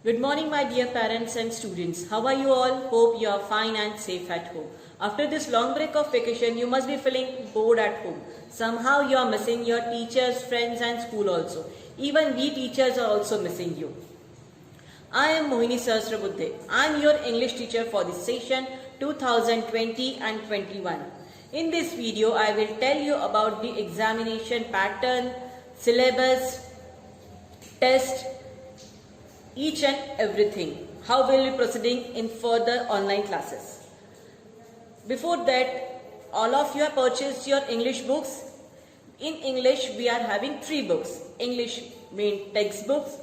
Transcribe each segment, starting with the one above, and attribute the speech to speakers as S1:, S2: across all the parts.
S1: Good morning, my dear parents and students. How are you all? Hope you are fine and safe at home. After this long break of vacation, you must be feeling bored at home. Somehow you are missing your teachers, friends and school also. Even we teachers are also missing you. I am Mohini Sahasrabudhe. I am your English teacher for this session 2020 and 21. In this video, I will tell you about the examination pattern, syllabus, test, each and everything. How will we proceeding in further online classes? Before that, all of you have purchased your English books. In English, we are having 3 books. English main textbooks,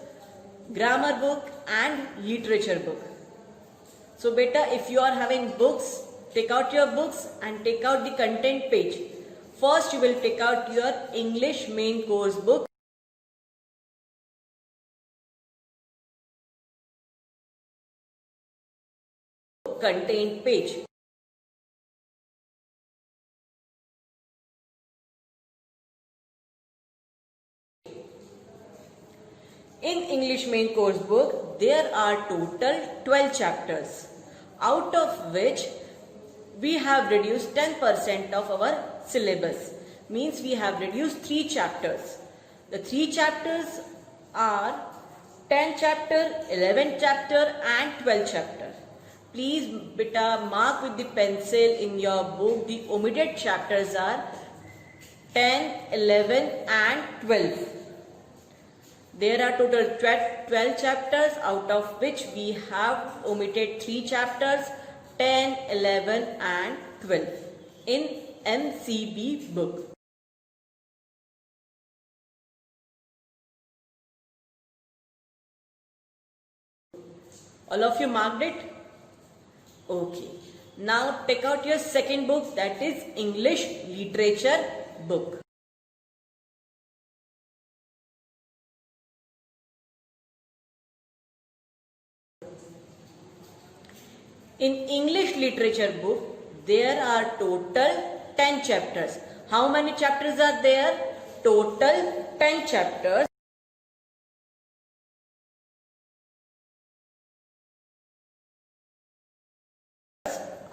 S1: grammar book and literature book. So beta, if you are having books, take out your books and take out the content page. First, you will take out your English main course book. Content page. In English main course book, there are total 12 chapters, out of which we have reduced 10% of our syllabus. Means we have reduced 3 chapters. The 3 chapters are 10 chapter, 11 chapter and 12 chapter. Please beta mark with the pencil in your book. The omitted chapters are 10, 11 and 12. There are total 12 chapters, out of which we have omitted 3 chapters, 10, 11 and 12 in MCB book. All of you marked it? Okay. Now take out your second book, that is English literature book. In English literature book, there are total 10 chapters. How many chapters are there? Total 10 chapters.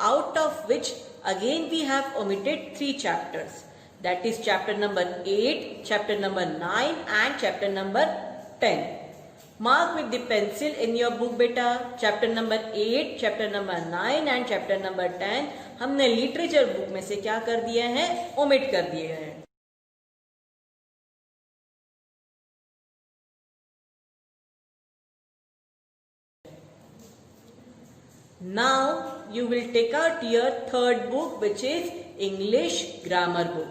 S1: Out of which again we have omitted 3 chapters. That is chapter number 8, chapter number 9 and chapter number 10. Mark with the pencil in your book beta. Chapter number 8, chapter number 9 and chapter number 10 हमने literature book में से क्या कर दिए हैं? Omit कर दिए हैं. Now you will take out your third book, which is English grammar book.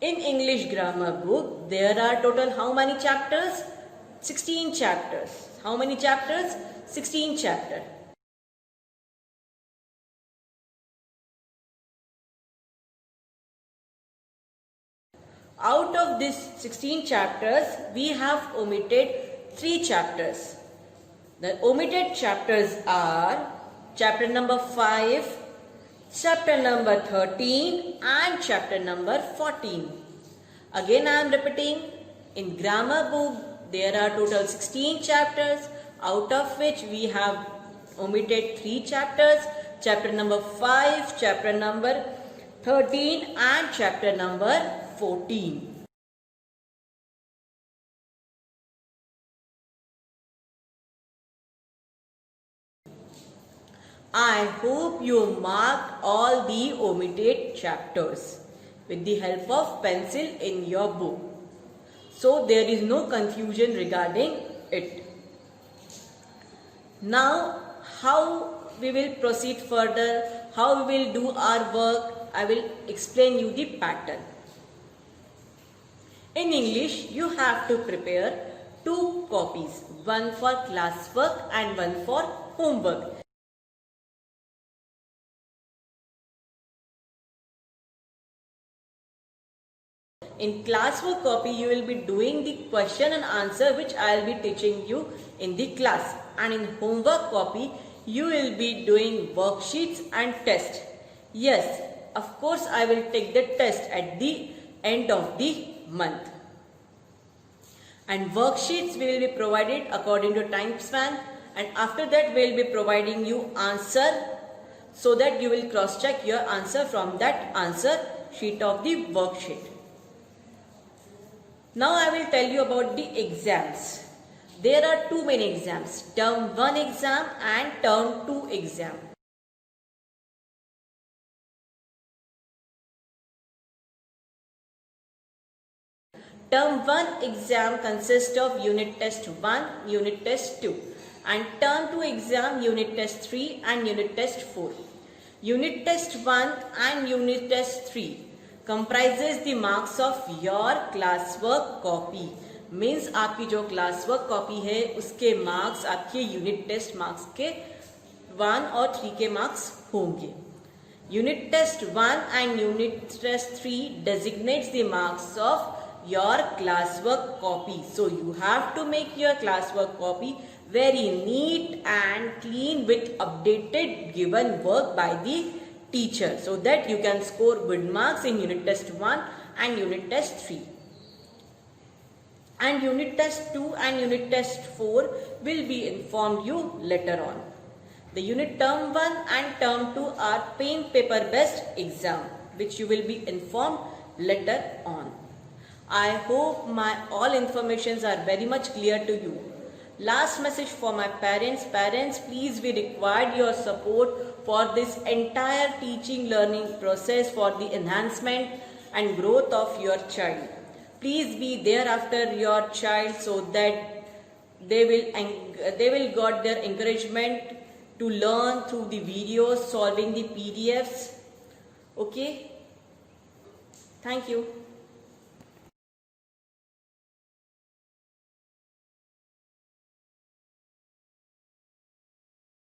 S1: In English grammar book, there are total how many chapters? 16 chapters. How many chapters? 16 chapters. Out of these 16 chapters, we have omitted 3 chapters. The omitted chapters are chapter number 5, chapter number 13 and chapter number 14. Again I am repeating, in grammar book there are total 16 chapters, out of which we have omitted 3 chapters, chapter number 5, chapter number 13 and chapter number 14. I hope you marked all the omitted chapters with the help of pencil in your book, so there is no confusion regarding it. Now, how we will proceed further, how we will do our work, I will explain you the pattern. In English, you have to prepare 2 copies, one for classwork and one for homework. In classwork copy, you will be doing the question and answer which I will be teaching you in the class. And in homework copy, you will be doing worksheets and tests. Yes, of course I will take the test at the end of the month. And worksheets we will be provided according to time span, and after that we will be providing you answer so that you will cross check your answer from that answer sheet of the worksheet. Now I will tell you about the exams. There are two main exams, term 1 exam and term 2 exam. Term 1 exam consists of unit test 1, unit test 2, and term 2 exam unit test 3 and unit test 4. Unit test 1 and unit test 3 comprises the marks of your classwork copy. Means आपकी जो classwork copy है उसके marks आपके unit test marks के 1 और 3 के marks होंगे. Unit test 1 and unit test 3 designates the marks of your classwork copy. So you have to make your classwork copy very neat and clean with updated given work by the teacher so that you can score good marks in unit test 1 and unit test 3. And unit test 2 and unit test 4 will be informed you later on. The unit term 1 and term 2 are pen paper based exam which you will be informed later on. I hope my all informations are very much clear to you. Last message for my parents. Parents, please, we require your support for this entire teaching learning process for the enhancement and growth of your child. Please be there after your child so that they will got their encouragement to learn through the videos, solving the PDFs. Okay? Thank you.